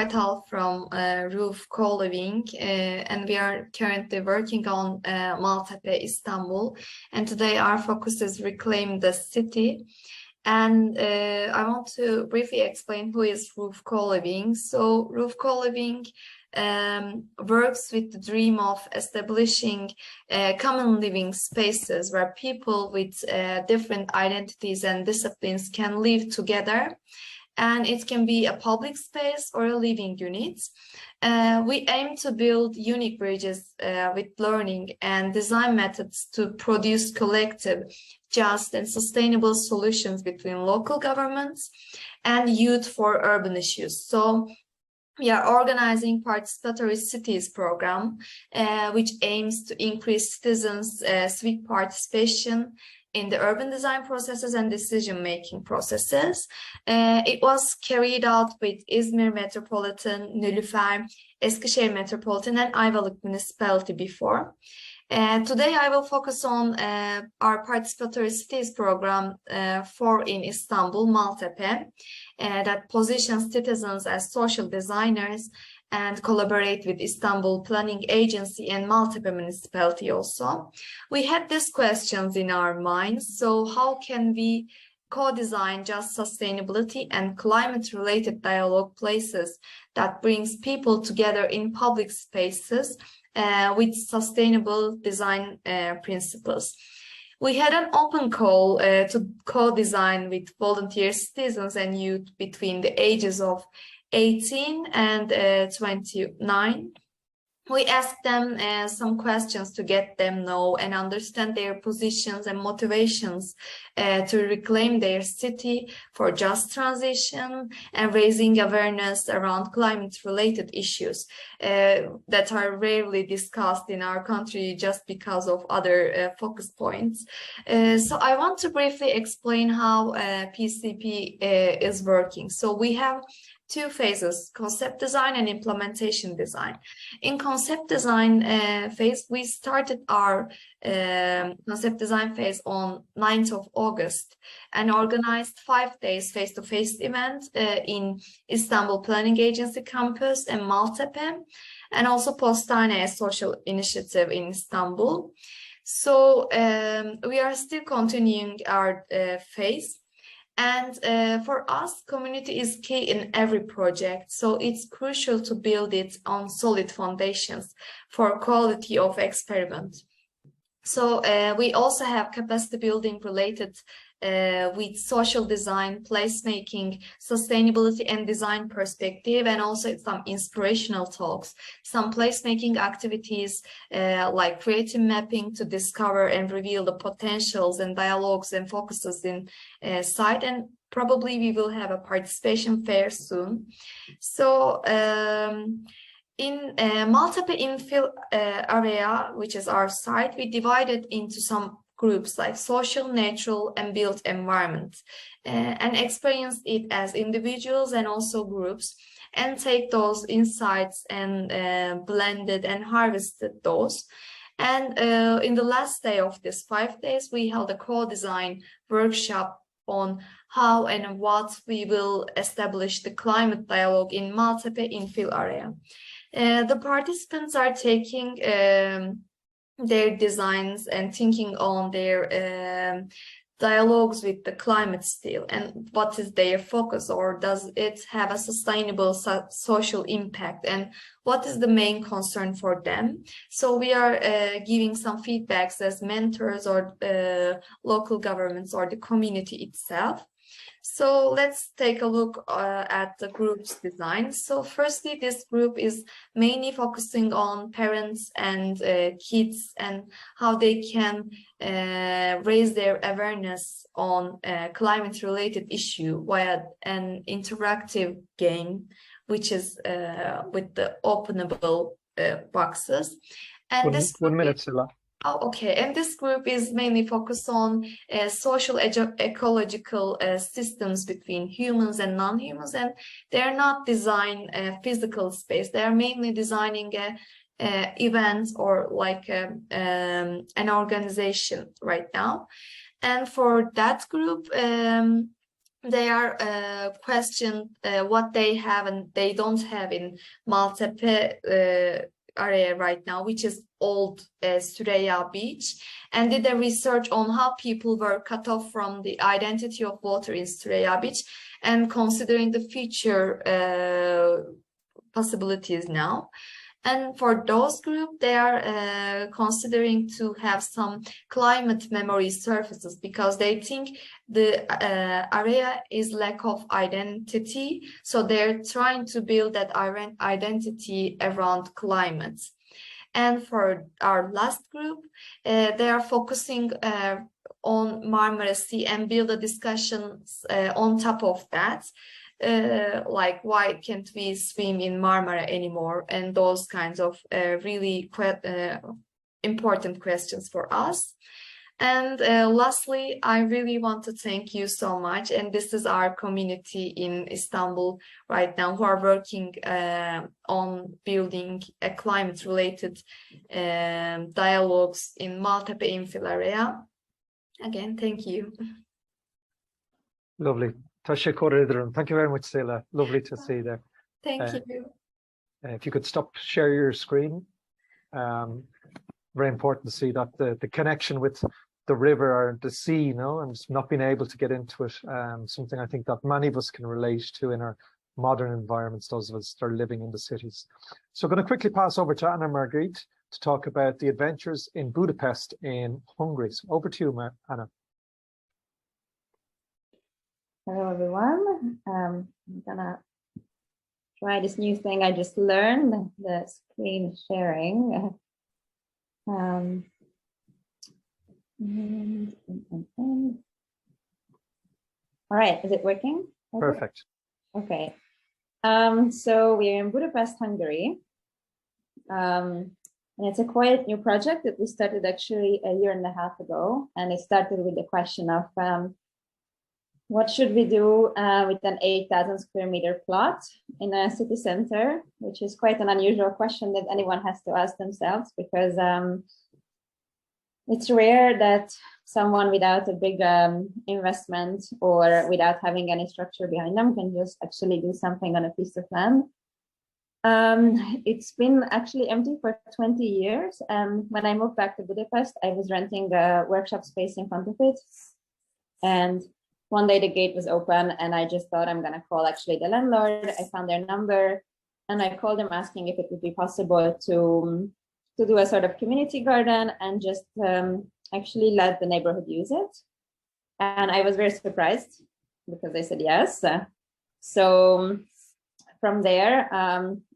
Kartal from Roof Coliving, and we are currently working on Maltepe, Istanbul. And today our focus is reclaim the city. And I want to briefly explain who is Roof Coliving. So Roof Coliving works with the dream of establishing common living spaces where people with different identities and disciplines can live together. And it can be a public space or a living unit. We aim to build unique bridges with learning and design methods to produce collective, just and sustainable solutions between local governments and youth for urban issues. So we are organizing Participatory Cities program, which aims to increase citizens' civic participation in the urban design processes and decision-making processes. It was carried out with İzmir Metropolitan, Nilüfer, Eskişehir Metropolitan, and Ayvalık Municipality before. Today I will focus on our Participatory Cities program in Istanbul, Maltepe, that positions citizens as social designers and collaborate with Istanbul Planning Agency and Maltepe Municipality also. We had these questions in our minds. So how can we co-design just sustainability and climate-related dialogue places that brings people together in public spaces with sustainable design principles? We had an open call to co-design with volunteer citizens and youth between the ages of 18 and 29. We asked them some questions to get them know and understand their positions and motivations to reclaim their city for just transition and raising awareness around climate-related issues that are rarely discussed in our country just because of other focus points. So I want to briefly explain how PCP is working. So we have two phases: concept design and implementation design. In concept design phase, we started our concept design phase on 9th of August and organized 5 days face-to-face event in Istanbul Planning Agency campus and Maltepe, and also Postane, a social initiative in Istanbul. So we are still continuing our phase. And for us, community is key in every project, so it's crucial to build it on solid foundations for quality of experiment. So we also have capacity building related with social design, placemaking, sustainability and design perspective, and also some inspirational talks, some placemaking activities like creative mapping to discover and reveal the potentials and dialogues and focuses in site, and probably we will have a participation fair soon. So in Maltepe infill area, which is our site, we divided into some groups like social, natural, and built environment, and experience it as individuals and also groups, and take those insights and blended and harvested those. And in the last day of this 5 days, we held a co-design workshop on how and what we will establish the climate dialogue in Maltepe infill area. The participants are taking their designs and thinking on their dialogues with the climate still, and what is their focus, or does it have a sustainable social impact, and what is the main concern for them. So we are giving some feedbacks as mentors or local governments or the community itself. So let's take a look at the group's design. So firstly, this group is mainly focusing on parents and kids and how they can raise their awareness on climate-related issue via an interactive game, which is with the openable boxes. And this 1 minute, Sıla. Oh, okay. And this group is mainly focused on social ecological systems between humans and non-humans, and they're not designing a physical space. They are mainly designing events or like an organization right now. And for that group, they are questioned what they have and they don't have in Maltepe area right now, which is old Süreyya Beach, and did a research on how people were cut off from the identity of water in Süreyya Beach, and considering the future possibilities now. And for those group, they are considering to have some climate memory surfaces because they think the area is lack of identity. So they're trying to build that identity around climate. And for our last group, they are focusing on Marmara Sea and build a discussion on top of that. Like why can't we swim in Marmara anymore, and those kinds of really quite important questions for us. And lastly, I really want to thank you so much, and this is our community in Istanbul right now who are working on building a climate related dialogues in Maltepe infill area. Again, thank you. Lovely. Thank you very much, Sıla. Lovely to see there. Thank you. If you could stop share your screen. Very important to see that the connection with the river or the sea, you know, and not being able to get into it. Something I think that many of us can relate to in our modern environments, those of us that are living in the cities. So I'm going to quickly pass over to Anna Margit to talk about the adventures in Budapest in Hungary. So over to you, Anna. Hello, everyone. I'm gonna try this new thing I just learned, the screen sharing. All right, is it working? Perfect. Okay. So we're in Budapest, Hungary. And it's a quite new project that we started actually a year and a half ago. And it started with the question of what should we do with an 8,000 square meter plot in a city center, which is quite an unusual question that anyone has to ask themselves, because it's rare that someone without a big investment or without having any structure behind them can just actually do something on a piece of land. It's been actually empty for 20 years. When I moved back to Budapest, I was renting a workshop space in front of it. And one day the gate was open and I just thought I'm gonna call actually the landlord. I found their number and I called them asking if it would be possible to do a sort of community garden and just actually let the neighborhood use it. And I was very surprised because they said yes. So from there,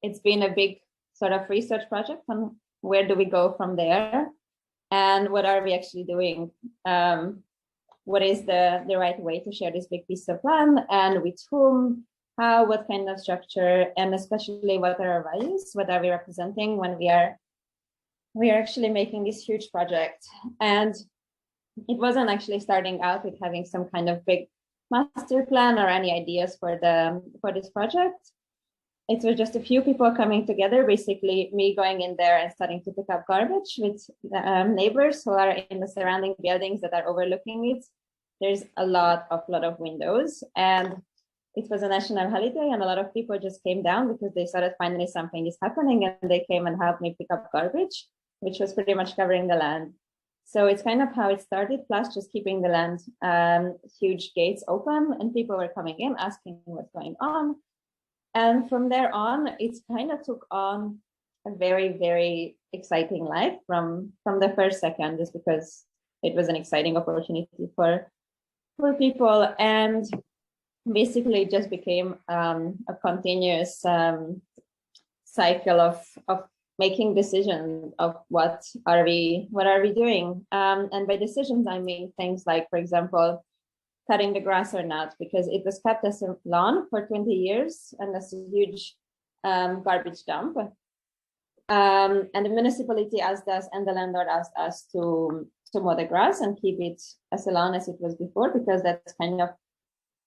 it's been a big sort of research project on where do we go from there and what are we actually doing? What is the right way to share this big piece of land, and with whom, how, what kind of structure, and especially what are our values, what are we representing when we are actually making this huge project. And it wasn't actually starting out with having some kind of big master plan or any ideas for this project. It was just a few people coming together, basically me going in there and starting to pick up garbage with neighbors who are in the surrounding buildings that are overlooking it. There's a lot of windows, and it was a national holiday and a lot of people just came down because they saw that finally something is happening, and they came and helped me pick up garbage, which was pretty much covering the land. So it's kind of how it started, plus just keeping the land huge gates open, and people were coming in asking what's going on. And from there on, it kind of took on a very, very exciting life from the first second, just because it was an exciting opportunity for people. And basically it just became a continuous cycle of making decisions of what are we doing. And by decisions, I mean things like, for example, cutting the grass or not, because it was kept as a lawn for 20 years and as a huge garbage dump. And the municipality asked us and the landlord asked us to mow the grass and keep it as a lawn as it was before, because that's kind of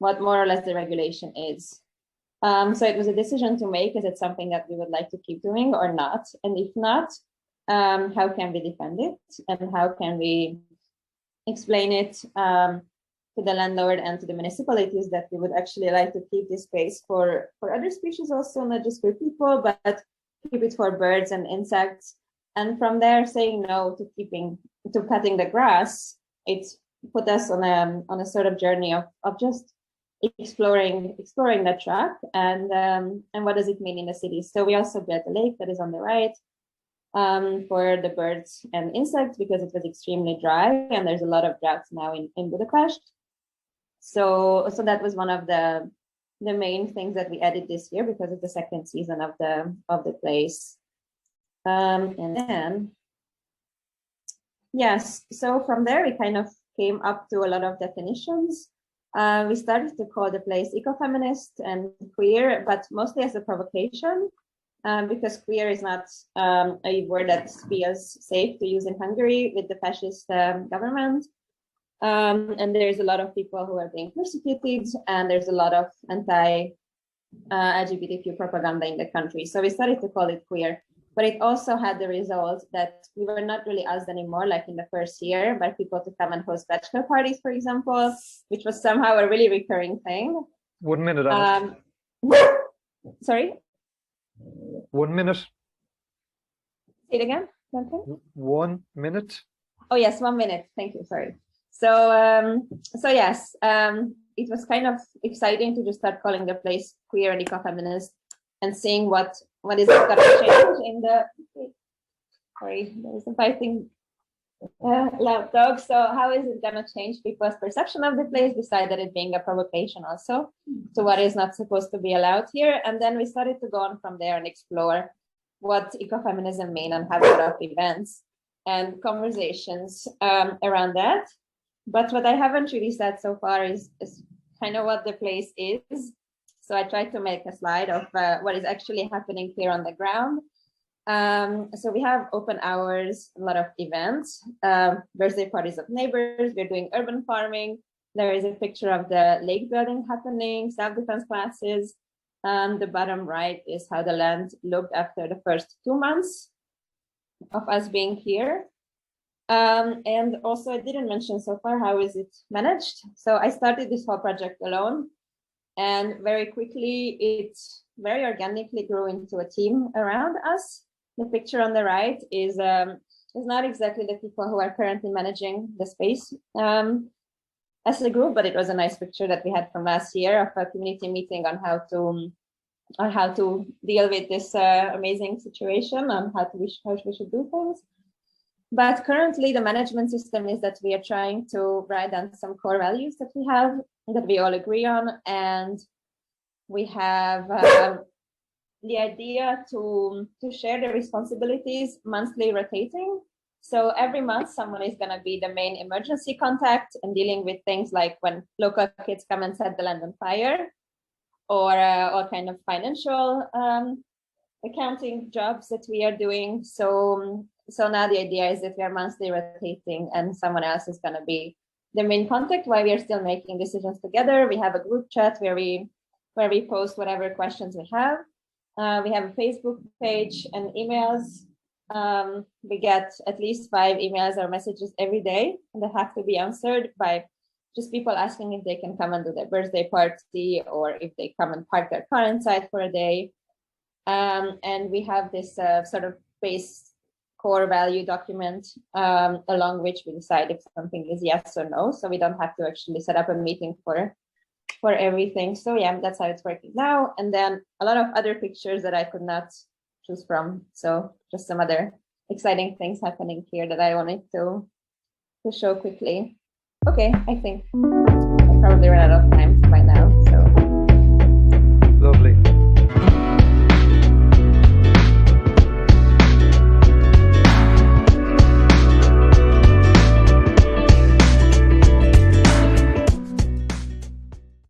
what more or less the regulation is. So it was a decision to make, is it something that we would like to keep doing or not? And if not, how can we defend it? And how can we explain it to the landlord and to the municipalities that we would actually like to keep this space for other species also, not just for people, but keep it for birds and insects. And from there, saying no to cutting the grass, it's put us on a sort of journey of just exploring the track and what does it mean in the city. So we also built a lake that is on the right for the birds and insects because it was extremely dry and there's a lot of droughts now in Budapest. So that was one of the main things that we added this year because it's the second season of the place. And then, yes, so from there we kind of came up to a lot of definitions. We started to call the place ecofeminist and queer, but mostly as a provocation, because queer is not a word that feels safe to use in Hungary with the fascist government. And there's a lot of people who are being persecuted, and there's a lot of anti-LGBTQ propaganda in the country. So we started to call it queer. But it also had the result that we were not really asked anymore, like in the first year, by people to come and host bachelor parties, for example, which was somehow a really recurring thing. 1 minute. Sorry? 1 minute. Say it again. 1 minute. Oh yes, 1 minute. Thank you. Sorry. So yes, it was kind of exciting to just start calling the place queer and ecofeminist and seeing what is going to change in the. Sorry, there's a fighting loud dog. So how is it going to change people's perception of the place, besides that it being a provocation also to what is not supposed to be allowed here? And then we started to go on from there and explore what ecofeminism mean and have a lot of events and conversations around that. But what I haven't really said so far is kind of what the place is. So I tried to make a slide of what is actually happening here on the ground. So we have open hours, a lot of events, birthday parties of neighbors. We're doing urban farming. There is a picture of the lake building happening, self-defense classes. The bottom right is how the land looked after the first 2 months of us being here. And also I didn't mention so far, how is it managed? So I started this whole project alone, and very quickly it very organically grew into a team around us. The picture on the right is not exactly the people who are currently managing the space as a group, but it was a nice picture that we had from last year of a community meeting on how to deal with this amazing situation, on how we should do things. But currently the management system is that we are trying to write down some core values that we have, that we all agree on. And we have the idea to share the responsibilities monthly rotating. So every month someone is going to be the main emergency contact and dealing with things like when local kids come and set the land on fire, or all kind of financial accounting jobs that we are doing. So now the idea is that we are monthly rotating and someone else is going to be the main contact while we are still making decisions together. We have a group chat where we post whatever questions we have. We have a Facebook page and emails. We get at least 5 emails or messages every day that have to be answered by just people asking if they can come and do their birthday party, or if they come and park their car inside for a day. And we have this sort of base core value document along which we decide if something is yes or no. So we don't have to actually set up a meeting for everything. So yeah, that's how it's working now. And then a lot of other pictures that I could not choose from. So just some other exciting things happening here that I wanted to show quickly. Okay, I think I probably ran out of time by now.